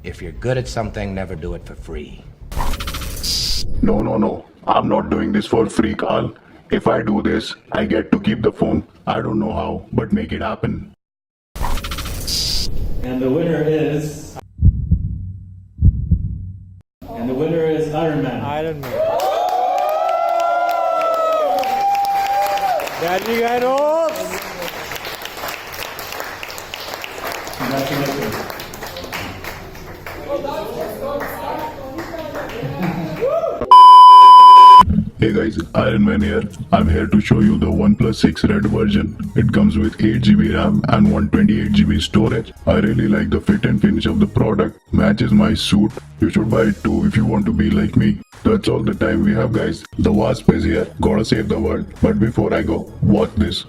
If you're good at something, never do it for free. No. I'm not doing this for free, Carl. If I do this, I get to keep the phone. I don't know how, but make it happen. And the winner is... Ironman. Ironman. Daddy Ganos! Congratulations. Hey guys, Ironman here. I'm here to show you the OnePlus 6 Red version. It comes with 8GB RAM and 128GB storage. I really like the fit and finish of the product. Matches my suit. You should buy it too if you want to be like me. That's all the time we have, guys. The wasp is here. Gotta save the world. But before I go, watch this.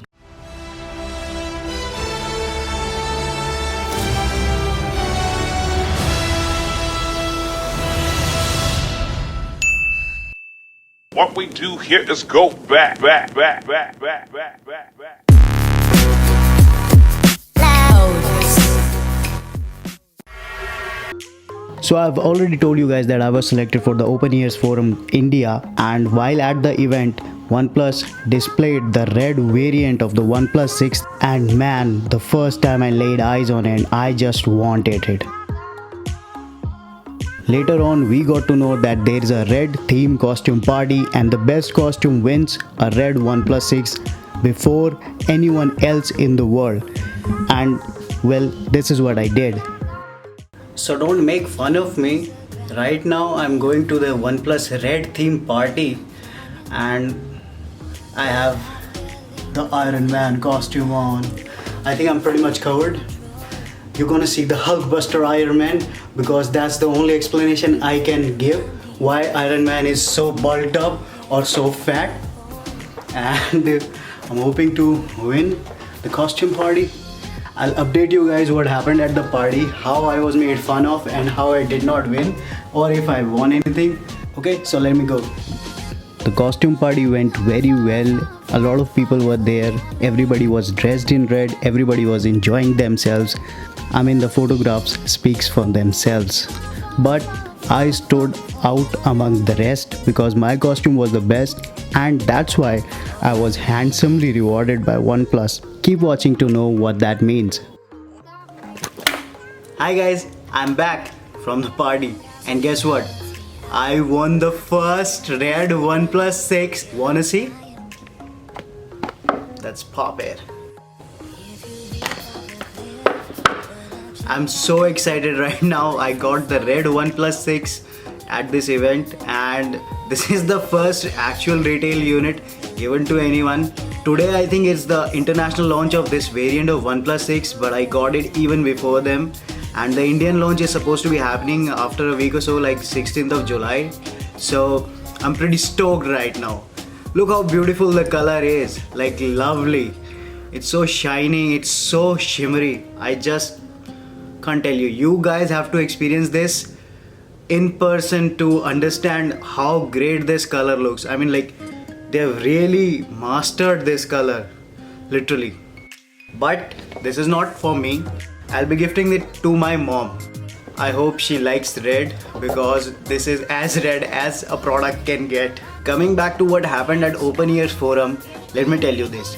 What we do here is go back. So I've already told you guys that I was selected for the Open Ears Forum India, and while at the event, OnePlus displayed the red variant of the OnePlus 6, and man, the first time I laid eyes on it, I just wanted it. Later on, we got to know that there is a red theme costume party and the best costume wins a red OnePlus 6 before anyone else in the world. And well, this is what I did. So don't make fun of me. Right now I'm going to the OnePlus red theme party and I have the Ironman costume on. I think I'm pretty much covered. You're gonna see the Hulkbuster Iron Man because that's the only explanation I can give why Iron Man is so bulked up or so fat. And I'm hoping to win the costume party. I'll update you guys what happened at the party, how I was made fun of and how I did not win, or if I won anything. Okay, so let me go. The costume party went very well. A lot of people were there. Everybody was dressed in red. Everybody was enjoying themselves. I mean, the photographs speaks for themselves. But I stood out among the rest because my costume was the best, and that's why I was handsomely rewarded by OnePlus. Keep watching to know what that means. Hi guys, I'm back from the party, and guess what? I won the first red OnePlus 6. Wanna see? Let's pop it. I'm so excited right now. I got the red OnePlus 6 at this event, and this is the first actual retail unit given to anyone. Today I think it's the international launch of this variant of OnePlus 6, but I got it even before them. And the Indian launch is supposed to be happening after a week or so, like 16th of July. So I'm pretty stoked right now. Look how beautiful the color is, like lovely. It's so shiny, it's so shimmery. I just can't tell you. You guys have to experience this in person to understand how great this color looks. I mean, like, they've really mastered this color, literally. But this is not for me. I'll be gifting it to my mom. I hope she likes red because this is as red as a product can get. Coming back to what happened at Open Ears Forum, let me tell you this.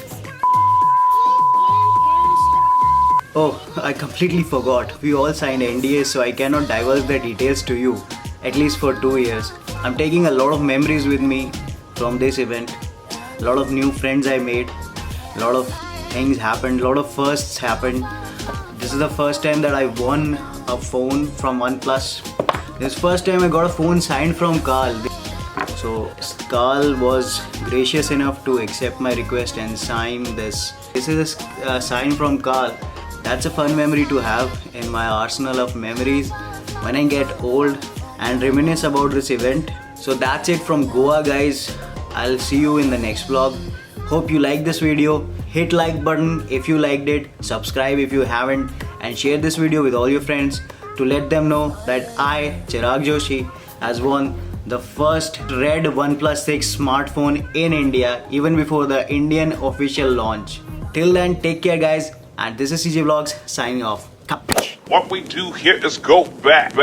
Oh, I completely forgot. We all signed NDAs, so I cannot divulge the details to you, at least for 2 years. I'm taking a lot of memories with me from this event. A lot of new friends I made. A lot of things happened. A lot of firsts happened. This is the first time that I won a phone from OnePlus. This is the first time I got a phone signed from Carl. So Carl was gracious enough to accept my request and sign this. This is a sign from Carl. That's a fun memory to have in my arsenal of memories when I get old and reminisce about this event. So that's it from Goa, guys. I'll see you in the next vlog. Hope you like this video. Hit like button if you liked it, subscribe if you haven't, and share this video with all your friends to let them know that I, Chirag Joshi, has won the first red OnePlus 6 smartphone in India even before the Indian official launch. Till then, take care guys, and this is CJ Vlogs signing off. Capiche? What we do here is go back.